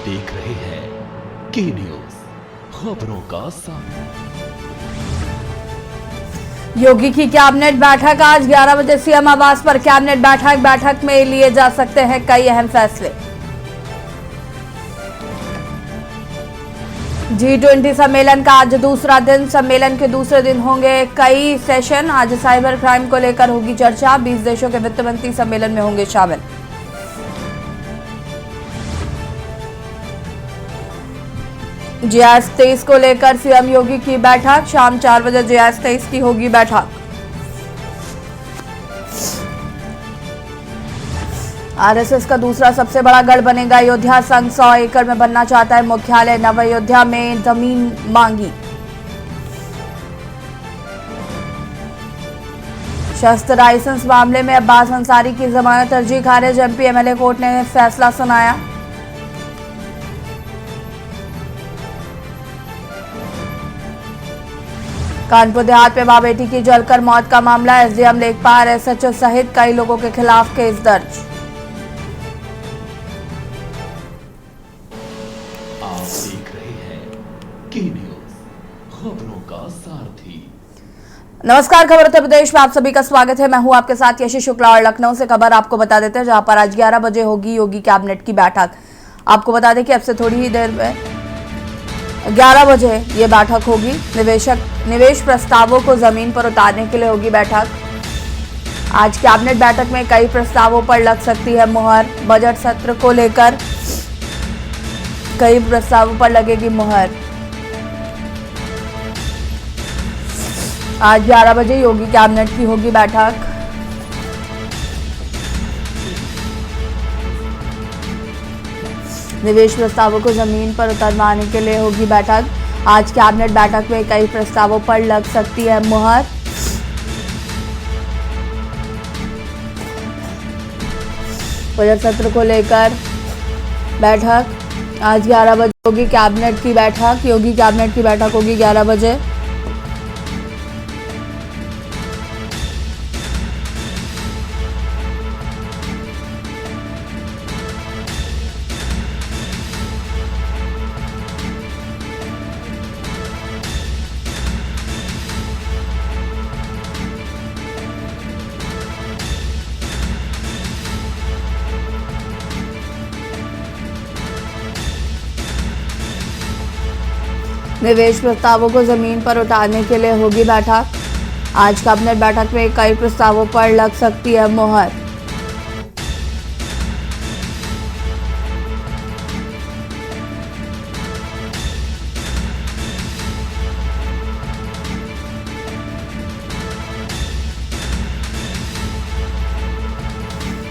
देख रहे हैं के न्यूज, खबरों का साथ। योगी की कैबिनेट बैठक आज 11 बजे सीएम आवास पर कैबिनेट बैठक में लिए जा सकते हैं कई अहम फैसले। G20 सम्मेलन का आज दूसरा दिन। सम्मेलन के दूसरे दिन होंगे कई सेशन। आज साइबर क्राइम को लेकर होगी चर्चा। 20 देशों के वित्त मंत्री सम्मेलन में होंगे शामिल। GS-23 को लेकर सीएम योगी की बैठक। शाम 4 बजे GS-23 की होगी बैठक। आरएसएस का दूसरा सबसे बड़ा गढ़ बनेगा अयोध्या। संघ 100 एकड़ में बनना चाहता है मुख्यालय। नव अयोध्या में जमीन मांगी। शस्त्र लाइसेंस मामले में अब्बास अंसारी की जमानत अर्जी खारिज। एमपी एमएलए कोर्ट ने फैसला सुनाया। कानपुर देहात में मां बेटी की जलकर मौत का मामला। एसडीएम लेखपाल एसएचओ सहित कई लोगों के खिलाफ केस दर्ज। आप देख रहे हैं के न्यूज, खबरों का सारथी। नमस्कार, खबर उत्तर प्रदेश में आप सभी का स्वागत है। मैं हूं आपके साथ यशी शुक्ला और लखनऊ से खबर आपको बता देते हैं, जहां पर आज 11 बजे होगी योगी कैबिनेट की बैठक। आपको बता दें कि अब से थोड़ी ही देर में 11 बजे ये बैठक होगी। निवेश प्रस्तावों को जमीन पर उतारने के लिए होगी बैठक। आज कैबिनेट बैठक में कई प्रस्तावों पर लग सकती है मुहर। बजट सत्र को लेकर कई प्रस्तावों पर लगेगी मुहर। आज 11 बजे योगी कैबिनेट की होगी बैठक। निवेश प्रस्तावों को जमीन पर उतरवाने के लिए होगी बैठक। आज कैबिनेट बैठक में कई प्रस्तावों पर लग सकती है मुहर। बजट सत्र को लेकर बैठक आज 11 बजे होगी कैबिनेट की बैठक। योगी कैबिनेट की बैठक होगी 11 बजे। निवेश प्रस्तावों को जमीन पर उतारने के लिए होगी बैठक। आज कैबिनेट बैठक में कई प्रस्तावों पर लग सकती है मुहर।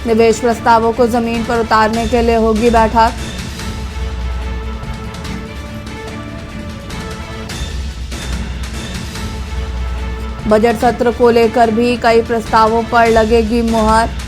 निवेश प्रस्तावों को जमीन पर उतारने के लिए होगी बैठक। बजट सत्र को लेकर भी कई प्रस्तावों पर लगेगी मुहर।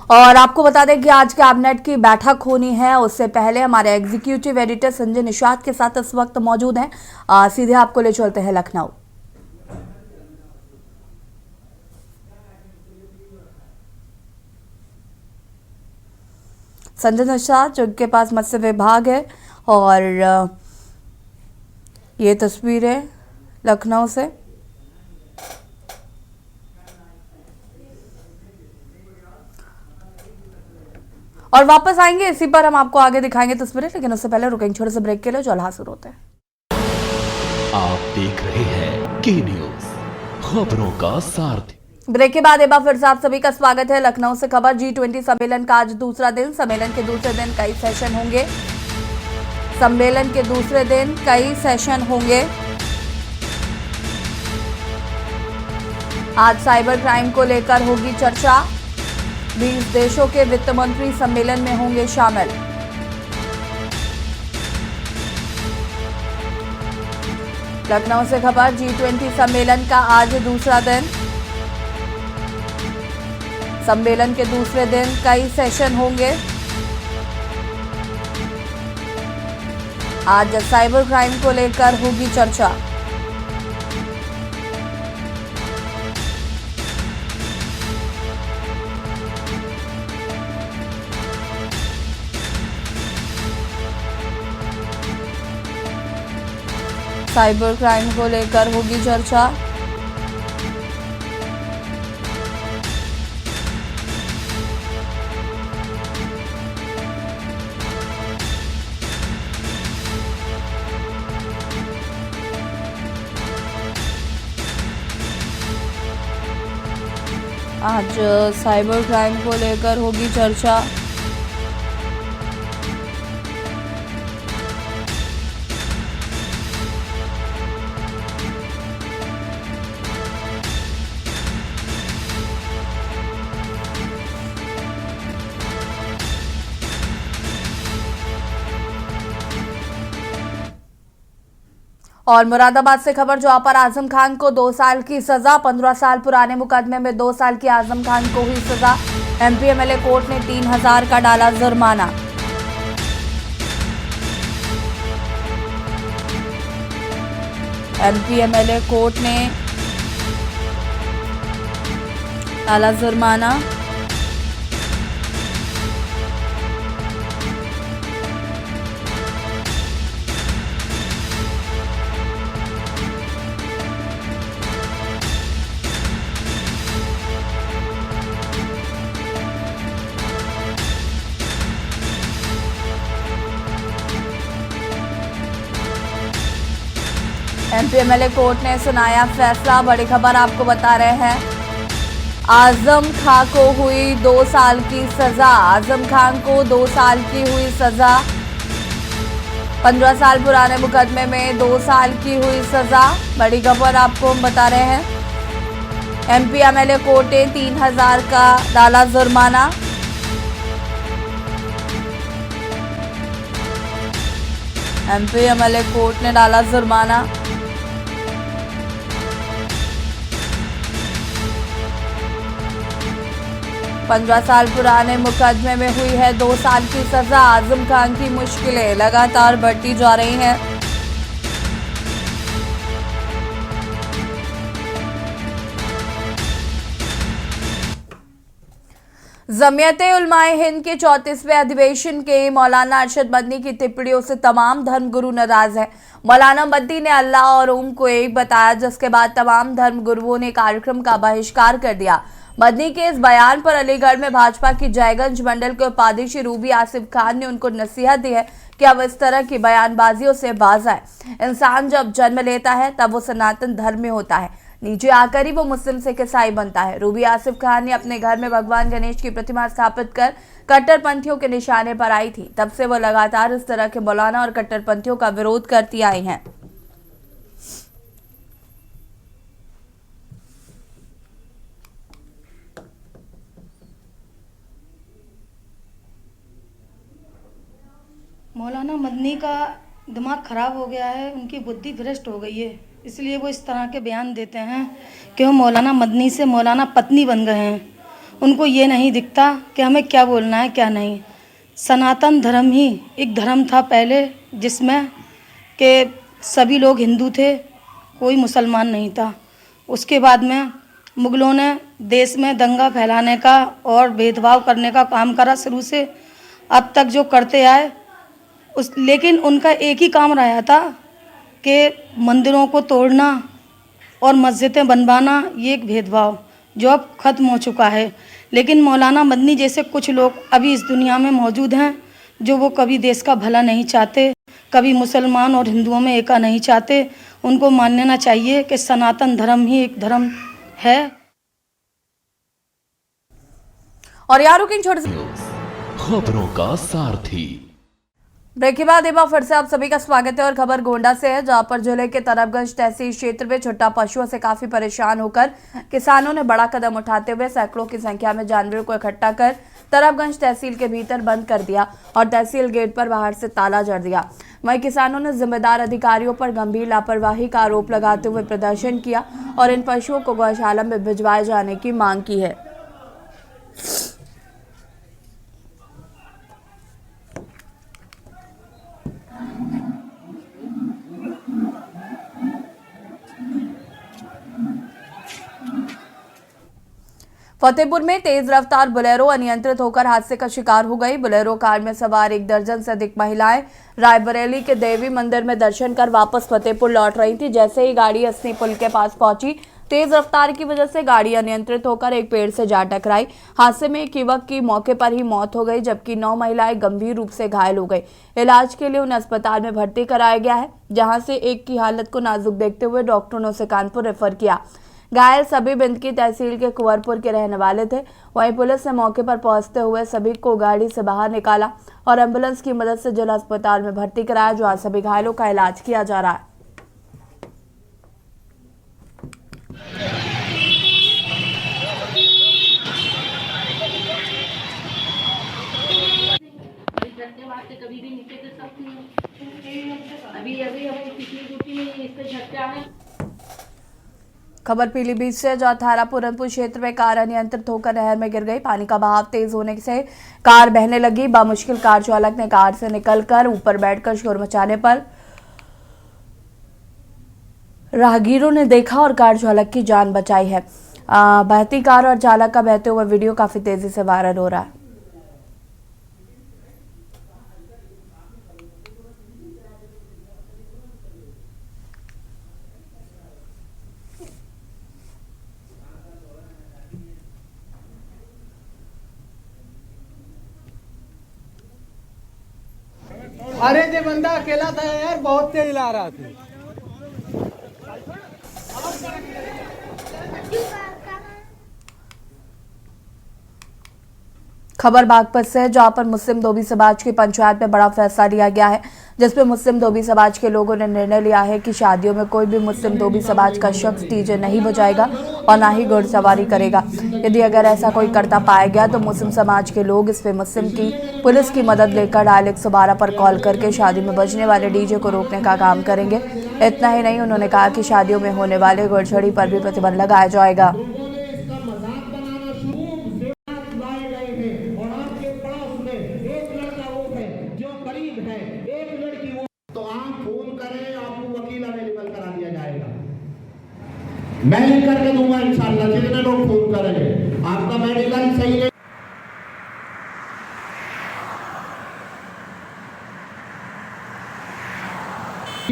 और आपको बता दें कि आज कैबिनेट की बैठक होनी है, उससे पहले हमारे एग्जीक्यूटिव एडिटर संजय निषाद के साथ इस वक्त मौजूद हैं। सीधे आपको ले चलते हैं लखनऊ। संजय निषाद जिनके पास मत्स्य विभाग है, और ये तस्वीरें लखनऊ से। और वापस आएंगे, इसी पर हम आपको आगे दिखाएंगे तस्वीरें, लेकिन उससे पहले रुकेंगे छोटे से ब्रेक के लिए, जो हाजिर होते हैं। आप देख रहे हैं के न्यूज, खबरों का सारथी। ब्रेक के बाद एक बार फिर से आप सभी का स्वागत है। लखनऊ से खबर, G20 सम्मेलन का आज दूसरा दिन। सम्मेलन के दूसरे दिन कई सेशन होंगे। सम्मेलन के दूसरे दिन कई सेशन होंगे। आज साइबर क्राइम को लेकर होगी चर्चा। 20 देशों के वित्त मंत्री सम्मेलन में होंगे शामिल। लखनऊ से खबर, G20 सम्मेलन का आज दूसरा दिन। सम्मेलन के दूसरे दिन कई सेशन होंगे। आज साइबर क्राइम को लेकर होगी चर्चा। साइबर क्राइम को लेकर होगी चर्चा। आज साइबर क्राइम को लेकर होगी चर्चा। और मुरादाबाद से खबर, जहां पर आजम खान को 2 साल की सजा। 15 साल पुराने मुकदमे में 2 साल की आजम खान को हुई सजा। MP MLA कोर्ट ने 3000 का डाला जुर्माना। MP MLA कोर्ट ने डाला जुर्माना। MP MLA कोर्ट ने सुनाया फैसला। बड़ी खबर आपको बता रहे हैं, आजम खां को हुई 2 साल की सजा। आजम खान को 2 साल की हुई सजा। 15 साल पुराने मुकदमे में 2 साल की हुई सजा। बड़ी खबर आपको हम बता रहे हैं, MP MLA कोर्ट ने 3000 का डाला जुर्माना। MP MLA कोर्ट ने डाला जुर्माना। पंद्रह साल पुराने मुकदमे में हुई है 2 साल की सजा। आजम खान की मुश्किलें लगातार बढ़ती जा रही हैं। जमीयते उलमाए हिंद के 34वें अधिवेशन के मौलाना अरशद मदनी की टिप्पणियों से तमाम धर्मगुरु नाराज हैं। मौलाना मदनी ने अल्लाह और ओम को एक बताया, जिसके बाद तमाम धर्मगुरुओं ने कार्यक्रम का बहिष्कार कर दिया। मदनी के इस बयान पर अलीगढ़ में भाजपा की जयगंज मंडल के उपाध्यक्ष रूबी आसिफ खान ने उनको नसीहत दी है कि अब इस तरह की बयानबाजियों से बाज आए। इंसान जब जन्म लेता है तब वो सनातन धर्म में होता है, नीचे आकर ही वो मुस्लिम से ईसाई बनता है। रूबी आसिफ खान ने अपने घर में भगवान गणेश की प्रतिमा स्थापित कर कट्टरपंथियों के निशाने पर आई थी। तब से वो लगातार इस तरह के मौलाना और कट्टरपंथियों का विरोध करती आई हैं। मौलाना मदनी का दिमाग ख़राब हो गया है, उनकी बुद्धि भ्रष्ट हो गई है, इसलिए वो इस तरह के बयान देते हैं कि वो मौलाना मदनी से मौलाना पत्नी बन गए हैं। उनको ये नहीं दिखता कि हमें क्या बोलना है क्या नहीं। सनातन धर्म ही एक धर्म था पहले, जिसमें कि सभी लोग हिंदू थे, कोई मुसलमान नहीं था। उसके बाद में मुग़लों ने देश में दंगा फैलाने का और भेदभाव करने का काम करा शुरू से अब तक जो करते आए लेकिन उनका एक ही काम रहा था कि मंदिरों को तोड़ना और मस्जिदें बनवाना, ये एक भेदभाव। जो अब ख़त्म हो चुका है। लेकिन मौलाना मदनी जैसे कुछ लोग अभी इस दुनिया में मौजूद हैं जो वो कभी देश का भला नहीं चाहते, कभी मुसलमान और हिंदुओं में एका नहीं चाहते। उनको मानना चाहिए कि सनातन धर्म ही एक धर्म है। और यार रुकिंग छोटे से खबरों का सारथी। ब्रेक के बाद एक बार फिर से आप सभी का स्वागत है और खबर गोंडा से है, जहां पर जिले के तरबगंज तहसील क्षेत्र में छुट्टा पशुओं से काफी परेशान होकर किसानों ने बड़ा कदम उठाते हुए सैकड़ों की संख्या में जानवरों को इकट्ठा कर तरबगंज तहसील के भीतर बंद कर दिया और तहसील गेट पर बाहर से ताला जड़ दिया। वहीं किसानों ने जिम्मेदार अधिकारियों पर गंभीर लापरवाही का आरोप लगाते हुए प्रदर्शन किया और इन पशुओं को गौशाला में भिजवाए जाने की मांग की है। फतेहपुर में तेज रफ्तार बोलेरो अनियंत्रित होकर हादसे का शिकार हो गई। बोलेरो कार में सवार 1 दर्जन से अधिक महिलाएं रायबरेली के देवी मंदिर में दर्शन कर वापस फतेहपुर लौट रही थी। जैसे ही गाड़ी असनी पुल के पास पहुंची, तेज रफ्तार की वजह से गाड़ी अनियंत्रित होकर एक पेड़ से जा टकराई। हादसे में एक युवक की मौके पर ही मौत हो गई, जबकि 9 महिलाएं गंभीर रूप से घायल हो गई। इलाज के लिए उन्हें अस्पताल में भर्ती कराया गया है, जहां से एक की हालत को नाजुक देखते हुए डॉक्टरों ने उसे कानपुर रेफर किया। घायल सभी बिंदकी तहसील के कुंवरपुर के रहने वाले थे। वहीं पुलिस ने मौके पर पहुंचते हुए सभी को गाड़ी से बाहर निकाला और एम्बुलेंस की मदद से जिला अस्पताल में भर्ती कराया, जहां सभी घायलों का इलाज किया जा रहा है। कभी भी नीचे कर सकती हूँ। अभी हमें पिछली ड्यूटी में इस पे झटके आने। खबर पीलीभीत से, जहां थारा पूरनपुर क्षेत्र में कार अनियंत्रित होकर नहर में गिर गई। पानी का बहाव तेज होने से कार बहने लगी। बामुश्किल कार चालक ने कार से निकलकर ऊपर बैठकर शोर मचाने पर राहगीरों ने देखा और कार चालक की जान बचाई है। बहती कार और चालक का बहते हुए वीडियो काफी तेजी से वायरल हो रहा है। अरे ये बंदा अकेला था यार, बहुत तेज ला रहा था। खबर बागपत से, जहां पर मुस्लिम धोबी समाज की पंचायत में बड़ा फैसला लिया गया है, जिसमें मुस्लिम धोबी समाज के लोगों ने निर्णय लिया है कि शादियों में कोई भी मुस्लिम धोबी समाज का शख्स डीजे नहीं बजाएगा और ना ही घुड़सवारी करेगा। यदि अगर ऐसा कोई करता पाया गया तो मुस्लिम समाज के लोग इस पे मुस्लिम की पुलिस की मदद लेकर डायल 112 पर कॉल करके शादी में बजने वाले डीजे को रोकने का काम करेंगे। इतना ही नहीं, उन्होंने कहा कि शादियों में होने वाले घुड़सवारी पर भी प्रतिबंध लगाया जाएगा। मैं लिख करके दूंगा इंशाल्लाह, जितने लोग फोन करेंगे। आपका मेडिकल सही है,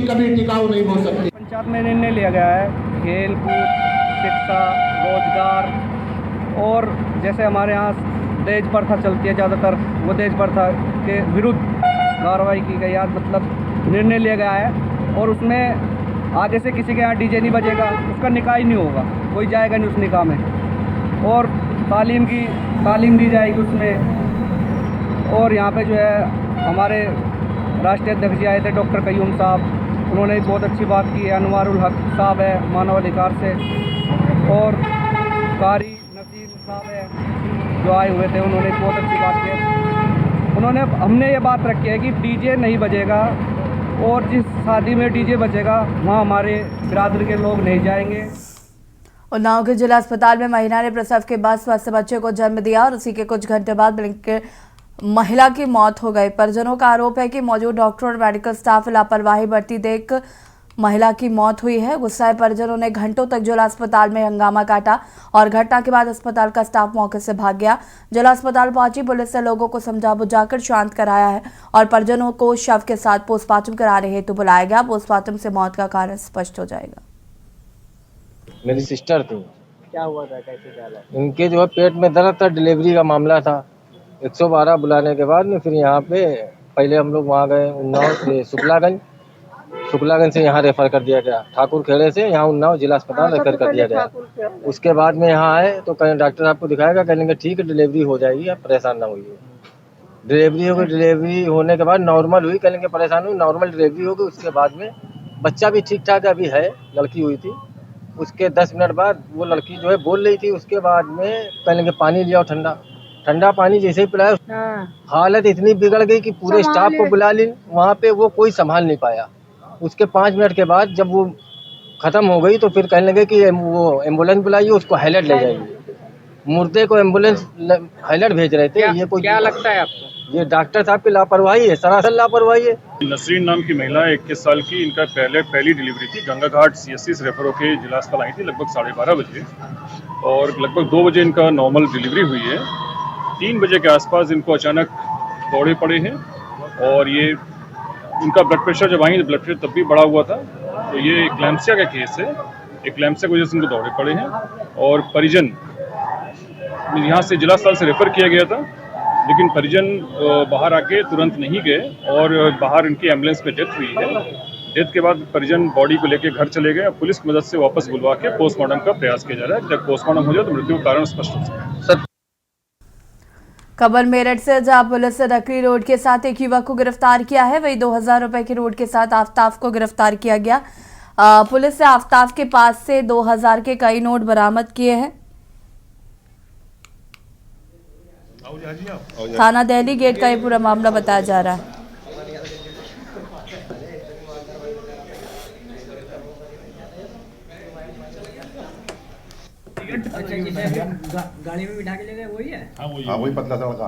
कभी टिकाऊ नहीं हो सकती। पंचायत में निर्णय लिया गया है खेल कूद, शिक्षा, रोजगार और जैसे हमारे यहाँ दहेज प्रथा चलती है ज़्यादातर, वो दहेज प्रथा के विरुद्ध कार्रवाई की गई है। मतलब निर्णय लिया गया है और उसमें आगे से किसी के यहाँ डीजे नहीं बजेगा, उसका निकाह ही नहीं होगा, कोई जाएगा नहीं उस निकाह में। और तालीम दी जाएगी उसमें। और यहाँ पे जो है हमारे राष्ट्रीय अध्यक्ष जी आए थे डॉक्टर कयूम साहब, उन्होंने बहुत अच्छी बात की है। अनवारुल हक साहब है मानव अधिकार से, और कारी नसीर साहब है जो आए हुए थे, उन्होंने बहुत अच्छी बात की है। हमने ये बात रखी है कि डीजे नहीं बजेगा और जिस शादी में डीजे बजेगा वहाँ हमारे बिरादरी के लोग नहीं जाएंगे। उन्नाव के जिला अस्पताल में महिला ने प्रसव के बाद स्वस्थ बच्चे को जन्म दिया और उसी के कुछ घंटे बाद महिला की मौत हो गई। परिजनों का आरोप है कि मौजूद डॉक्टर और मेडिकल स्टाफ लापरवाही बरती देख महिला की मौत हुई है। गुस्साए परिजनों ने घंटों तक जिला अस्पताल में हंगामा काटा और घटना के बाद अस्पताल का स्टाफ मौके से भाग गया। जिला अस्पताल पहुंची पुलिस ने लोगों को समझा बुझाकर शांत कराया है और परिजनों को शव के साथ पोस्टमार्टम कराने हेतु बुलाया गया। पोस्टमार्टम से मौत का कारण स्पष्ट हो जाएगा। मेरी सिस्टर थी, क्या हुआ था, कैसे क्या हालत? इनके जो है पेट में दर्द था, डिलीवरी का मामला था। 112 बुलाने के बाद में फिर यहाँ पे पहले हम लोग वहाँ गए उन्नाव से शुक्लागंज से यहाँ रेफर कर दिया गया, ठाकुर खेड़े से यहाँ उन्नाव जिला अस्पताल रेफर कर दिया गया। उसके बाद में यहाँ आए तो कहीं डॉक्टर आपको दिखाएगा, कहने के ठीक है डिलीवरी हो जाएगी, आप परेशान ना होइए। डिलीवरी हो गई, डिलीवरी होने के बाद नॉर्मल हुई, कहने के परेशान हुई, नॉर्मल डिलीवरी हो गई। उसके बाद में बच्चा भी ठीक ठाक अभी है, लड़की हुई थी। उसके 10 मिनट बाद वो लड़की जो है बोल रही थी। उसके बाद में कहने के पानी लिया ठंडा पानी जैसे ही पिलाया, हालत इतनी बिगड़ गई कि पूरे स्टाफ को बुला ली, वहाँ पे वो कोई संभाल नहीं पाया। उसके 5 मिनट के बाद जब वो खत्म हो गई तो फिर कहने लगे कि वो एम्बुलेंस बुलाइए, उसको हाईलाइट ले जाइए। मुर्दे को एम्बुलेंस हाईलाइट भेज रहे थे। ये कोई क्या लगता है आपको? ये डॉक्टर साहब की लापरवाही है, सरासर लापरवाही है। नसरीन नाम की महिला 21 साल की, इनका पहली डिलीवरी थी। गंगा घाट CSC से रेफर होकर जिला अस्पताल आई थी लगभग 12:30 बजे और लगभग 2 बजे इनका नॉर्मल डिलीवरी हुई है। 3 बजे के आसपास इनको अचानक दौड़े पड़े हैं और ये इनका ब्लड प्रेशर जब आई ब्लड प्रेशर तब भी बढ़ा हुआ था। तो ये एक्लैम्सिया का केस है, एक्लैम्सिया की वजह से इनको दौड़े पड़े हैं और परिजन यहाँ से जिला अस्पताल से रेफर किया गया था, लेकिन परिजन बाहर आके तुरंत नहीं गए और बाहर इनकी एम्बुलेंस में डेथ हुई है। डेथ के बाद परिजन बॉडी को लेकर घर चले गए। पुलिस की मदद से वापस बुलवा के पोस्टमार्टम का प्रयास किया जा रहा है। जब पोस्टमार्टम हो जाए तो मृत्यु का कारण स्पष्ट हो सके। खबर मेरठ से, जहां पुलिस ने नकली नोट के साथ एक युवक को गिरफ्तार किया है। वही 2000 रुपए के नोट के साथ आफ्ताब को गिरफ्तार किया गया। पुलिस ने आफ्ताब के पास से 2000 के कई नोट बरामद किए हैं। थाना दिल्ली गेट का ये पूरा मामला बताया जा रहा है। गाड़ी में बिठा के ले गए वही है? हाँ वही पतला सा लड़का।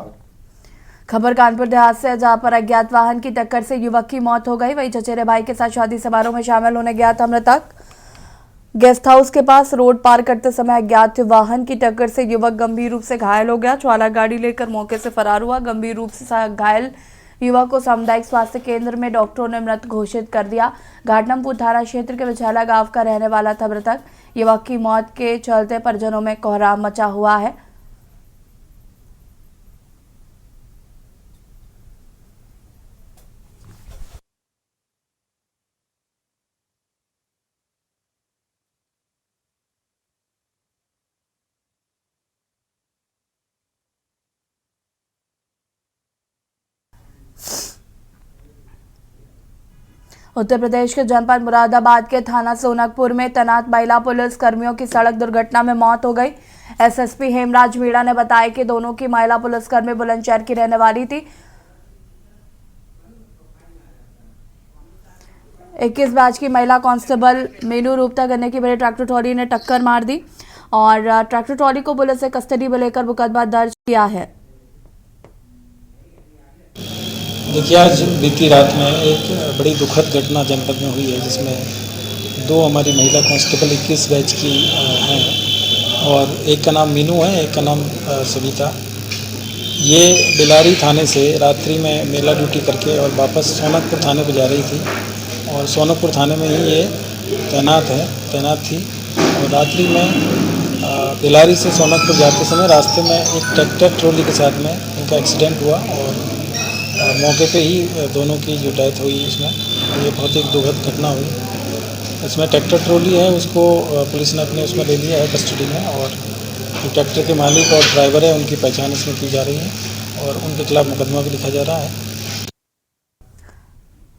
खबर कानपुर देहात से, जहां पर अज्ञात वाहन की टक्कर से युवक की मौत हो गई। वही चचेरे भाई के साथ शादी समारोह में शामिल होने गया था मृतक। गेस्ट हाउस के पास रोड पार करते समय अज्ञात वाहन की टक्कर से युवक गंभीर रूप से घायल हो गया। चालक गाड़ी लेकर मौके से फरार हुआ। गंभीर रूप से घायल युवक को सामुदायिक स्वास्थ्य केंद्र में डॉक्टरों ने मृत घोषित कर दिया। घाटमपुर थाना क्षेत्र के बिछाला गांव का रहने वाला था मृतक। युवक की मौत के चलते परिजनों में कोहराम मचा हुआ है। उत्तर प्रदेश के जनपद मुरादाबाद के थाना सोनकपुर में तैनात महिला पुलिस कर्मियों की सड़क दुर्घटना में मौत हो गई। एसएसपी हेमराज मीणा ने बताया कि दोनों की महिला पुलिसकर्मी बुलंदशहर की रहने वाली थी। 21 बैच की महिला कांस्टेबल मीनू रूपता गन्ने की बड़े ट्रैक्टर ट्रॉली ने टक्कर मार दी और ट्रैक्टर ट्रॉली को पुलिस ने कस्टडी में लेकर मुकदमा दर्ज किया है। देखिए, आज बीती रात में एक बड़ी दुखद घटना जनपद में हुई है, जिसमें 2 हमारी महिला कांस्टेबल 21 बैच की हैं और एक का नाम मीनू है, एक का नाम सविता। ये बिलारी थाने से रात्रि में मेला ड्यूटी करके और वापस सोनकपुर थाने को जा रही थी और सोनकपुर थाने में ही ये तैनात थी और रात्रि में बिलारी से सोनकपुर जाते समय रास्ते में एक ट्रैक्टर ट्रॉली के साथ में इनका एक्सीडेंट हुआ और मौके पे ही दोनों की जो डेथ हुई इसमें, ये बहुत ही दुखद घटना हुई। इसमें ट्रैक्टर ट्रॉली है, उसको पुलिस ने अपने उसमें ले लिया है कस्टडी में और ट्रैक्टर के मालिक और ड्राइवर है उनकी पहचान इसमें की जा रही है और उनके खिलाफ मुकदमा भी लिखा जा रहा है।